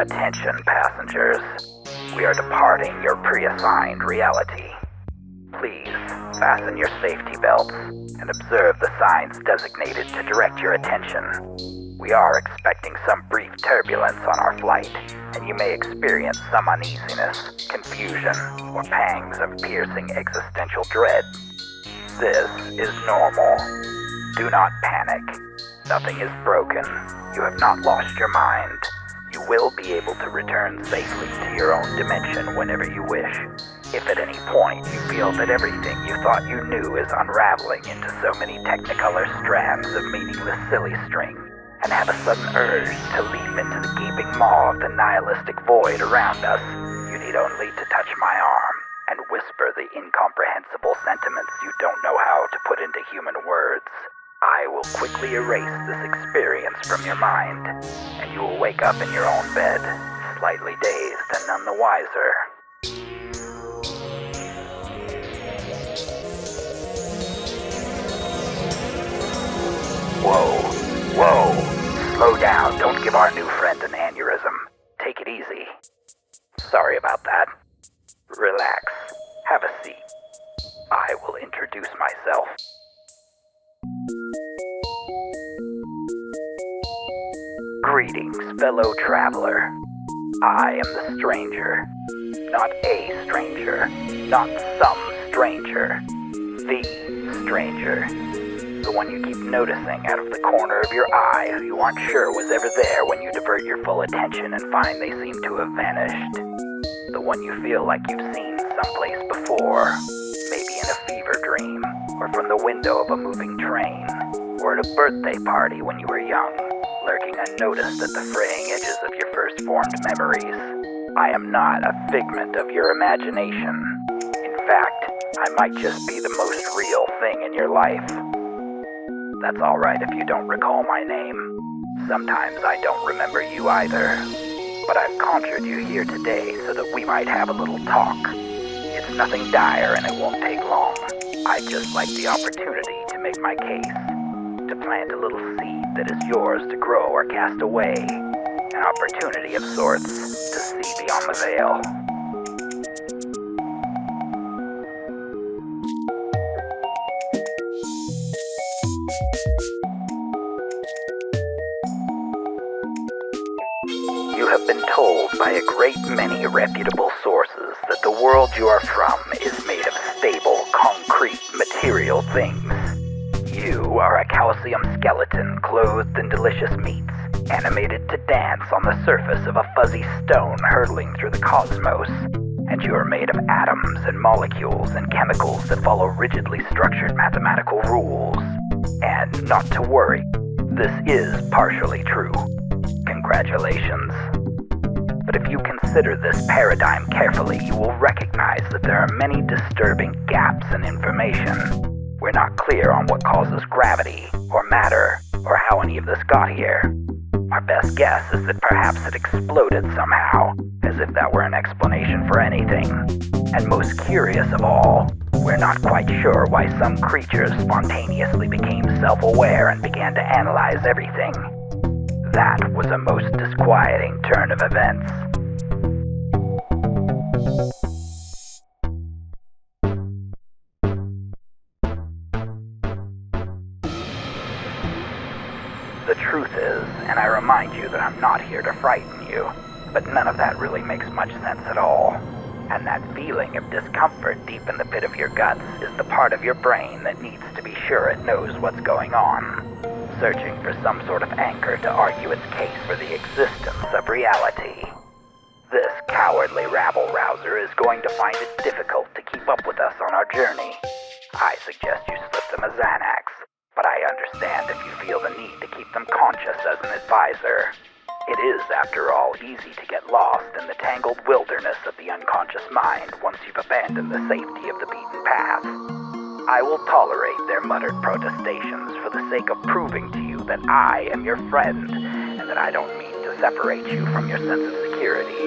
Attention, passengers. We are departing your pre-assigned reality. Please fasten your safety belts and observe the signs designated to direct your attention. We are expecting some brief turbulence on our flight, and you may experience some uneasiness, confusion, or pangs of piercing existential dread. This is normal. Do not panic. Nothing is broken. You have not lost your mind. You will be able to return safely to your own dimension whenever you wish. If at any point you feel that everything you thought you knew is unraveling into so many technicolor strands of meaningless silly string, and have a sudden urge to leap into the gaping maw of the nihilistic void around us, you need only to touch my arm and whisper the incomprehensible sentiments you don't know how to put into human words. I will quickly erase this experience from your mind, and you will wake up in your own bed, slightly dazed and none the wiser. Whoa. Slow down. Don't give our new friend an aneurysm. Take it easy. Sorry about that. Relax. Have a seat. I will introduce myself. Greetings, fellow traveler. I am the stranger. Not a stranger. Not some stranger. The stranger. The one you keep noticing out of the corner of your eye, who you aren't sure was ever there when you divert your full attention and find they seem to have vanished. The one you feel like you've seen someplace before, maybe in a fever dream, or from the window of a moving train, or at a birthday party when you were young, lurking unnoticed at the fraying edges of your first formed memories. I am not a figment of your imagination. In fact, I might just be the most real thing in your life. That's alright if you don't recall my name. Sometimes I don't remember you either. But I've conjured you here today so that we might have a little talk. It's nothing dire and it won't take long. I'd just like the opportunity to make my case. To plant a little seed that is yours to grow or cast away. An opportunity of sorts to see beyond the veil. You have been told by a great many reputable sources that the world you are from is made of stable, concrete, material things. You are a calcium skeleton clothed in delicious meats, animated to dance on the surface of a fuzzy stone hurtling through the cosmos. And you are made of atoms and molecules and chemicals that follow rigidly structured mathematical rules. And not to worry, this is partially true. Congratulations. But if you consider this paradigm carefully, you will recognize that there are many disturbing gaps in information. We're not clear on what causes gravity, or matter, or how any of this got here. Our best guess is that perhaps it exploded somehow, as if that were an explanation for anything. And most curious of all, we're not quite sure why some creatures spontaneously became self-aware and began to analyze everything. That was a most disquieting turn of events. The truth is, and I remind you that I'm not here to frighten you, but none of that really makes much sense at all. And that feeling of discomfort deep in the pit of your guts is the part of your brain that needs to be sure it knows what's going on, searching for some sort of anchor to argue its case for the existence of reality. This cowardly rabble-rouser is going to find it difficult to keep up with us on our journey. I suggest you slip them a Xanax, but I understand if you feel the need to keep them conscious as an advisor. It is, after all, easy to get lost in the tangled wilderness of the unconscious mind once you've abandoned the safety of the beaten path. I will tolerate their muttered protestations for the sake of proving to you that I am your friend, and that I don't mean to separate you from your sense of security.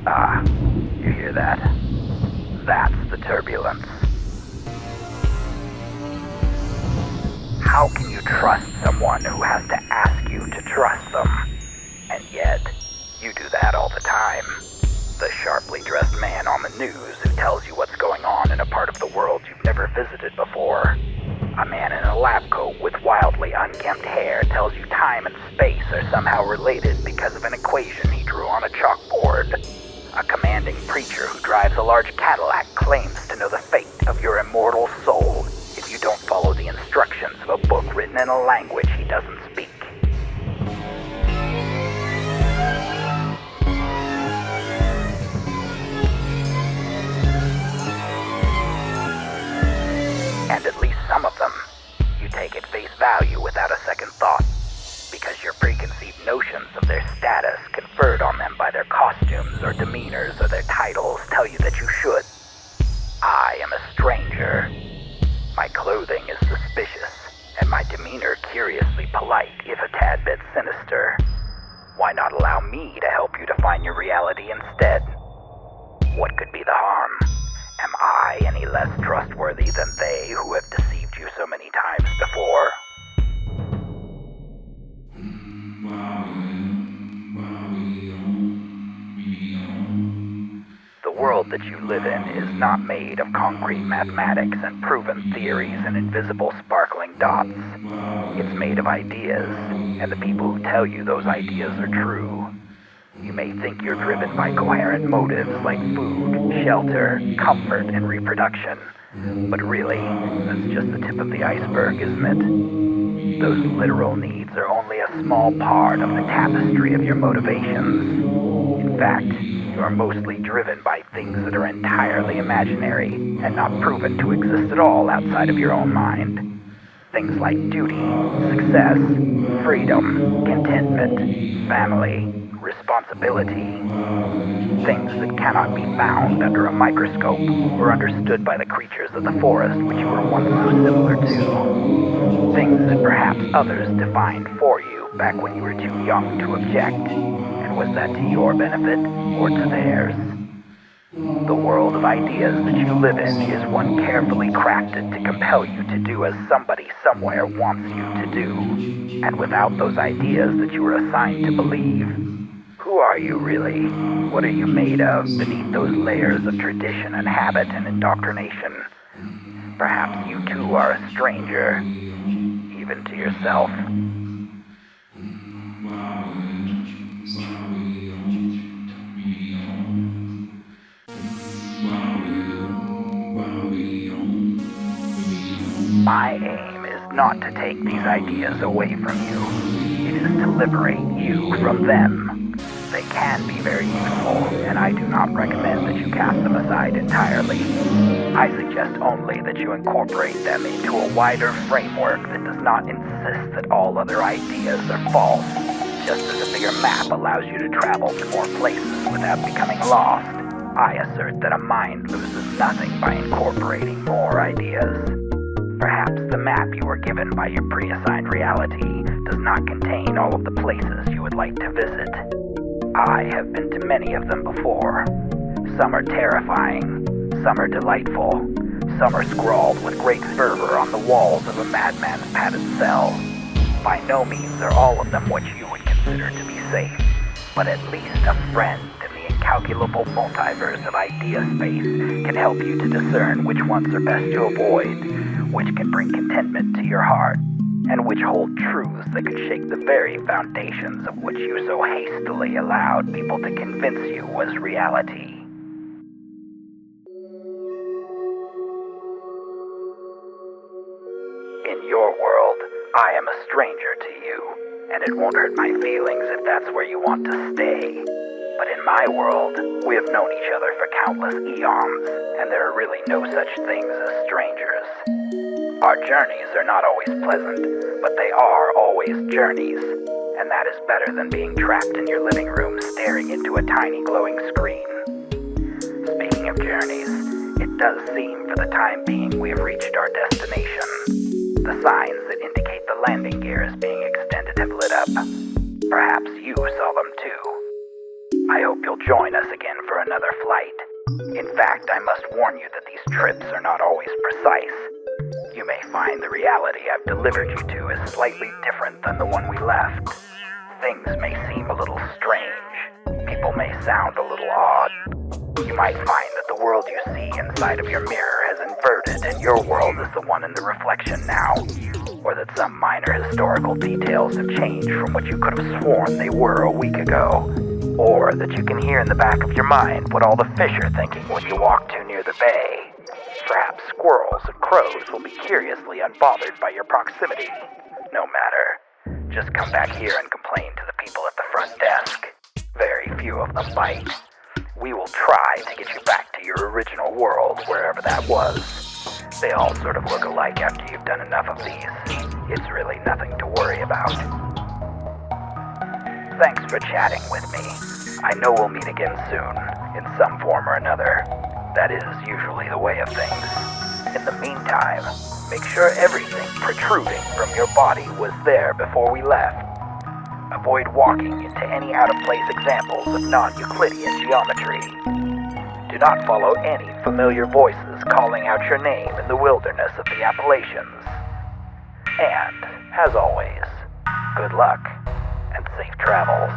Ah, you hear that? That's the turbulence. How can you trust someone who has to ask you to trust them? And yet, you do that all the time. The sharply dressed man on the news who tells you what's going on in a part of the world you've never visited before. A man in a lab coat with wildly unkempt hair tells you time and space are somehow related because of an equation he drew on a chalkboard. A commanding preacher who drives a large Cadillac claims to know the fate of your immortal soul if you don't follow the instructions of a book written in a language he doesn't speak. And at least some of them, you take at face value without a second thought, because your preconceived notions of their status conferred on them by their costumes or demeanors or their titles tell you that you should. I am a stranger. My clothing is suspicious, and my demeanor curiously polite, if a tad bit sinister. Why not allow me to help you define your reality instead? What could be the harm? Am I any less trustworthy than they who have deceived you so many times before? The world that you live in is not made of concrete mathematics and proven theories and invisible sparkling dots. It's made of ideas, and the people who tell you those ideas are true. You may think you're driven by coherent motives like food, shelter, comfort, and reproduction, but really, that's just the tip of the iceberg, isn't it? Those literal needs are only a small part of the tapestry of your motivations. In fact, you are mostly driven by things that are entirely imaginary and not proven to exist at all outside of your own mind. Things like duty, success, freedom, contentment, family, responsibility. Things that cannot be found under a microscope or understood by the creatures of the forest which you were once so similar to. Things that perhaps others defined for you back when you were too young to object. And was that to your benefit or to theirs? The world of ideas that you live in is one carefully crafted to compel you to do as somebody somewhere wants you to do. And without those ideas that you were assigned to believe, who are you really? What are you made of beneath those layers of tradition and habit and indoctrination? Perhaps you too are a stranger, even to yourself. My aim is not to take these ideas away from you. It is to liberate you from them. They can be very useful, and I do not recommend that you cast them aside entirely. I suggest only that you incorporate them into a wider framework that does not insist that all other ideas are false, just as a bigger map allows you to travel to more places without becoming lost. I assert that a mind loses nothing by incorporating more ideas. Perhaps the map you were given by your pre-assigned reality does not contain all of the places you would like to visit. I have been to many of them before. Some are terrifying, some are delightful, some are scrawled with great fervor on the walls of a madman's padded cell. By no means are all of them what you would consider to be safe, but at least a friend in the incalculable multiverse of idea space can help you to discern which ones are best to avoid, which can bring contentment to your heart, and which hold truths that could shake the very foundations of what you so hastily allowed people to convince you was reality. In your world, I am a stranger to you, and it won't hurt my feelings if that's where you want to stay. But in my world, we have known each other for countless eons, and there are really no such things as strangers. Our journeys are not always pleasant, but they are always journeys, and that is better than being trapped in your living room staring into a tiny glowing screen. Speaking of journeys, it does seem for the time being we have reached our destination. The signs that indicate the landing gear is being extended have lit up. Perhaps you saw them too. I hope you'll join us again for another flight. In fact, I must warn you that these trips are not always precise. You may find the reality I've delivered you to is slightly different than the one we left. Things may seem a little strange. People may sound a little odd. You might find that the world you see inside of your mirror has inverted and your world is the one in the reflection now. Or that some minor historical details have changed from what you could have sworn they were a week ago. Or that you can hear in the back of your mind what all the fish are thinking when you walk too near the bay. Perhaps squirrels and crows will be curiously unbothered by your proximity. No matter. Just come back here and complain to the people at the front desk. Very few of them bite. We will try to get you back to your original world, wherever that was. They all sort of look alike after you've done enough of these. It's really nothing to worry about. Thanks for chatting with me. I know we'll meet again soon, in some form or another. That is usually the way of things. In the meantime, make sure everything protruding from your body was there before we left. Avoid walking into any out-of-place examples of non-Euclidean geometry. Do not follow any familiar voices calling out your name in the wilderness of the Appalachians. And, as always, good luck and safe travels.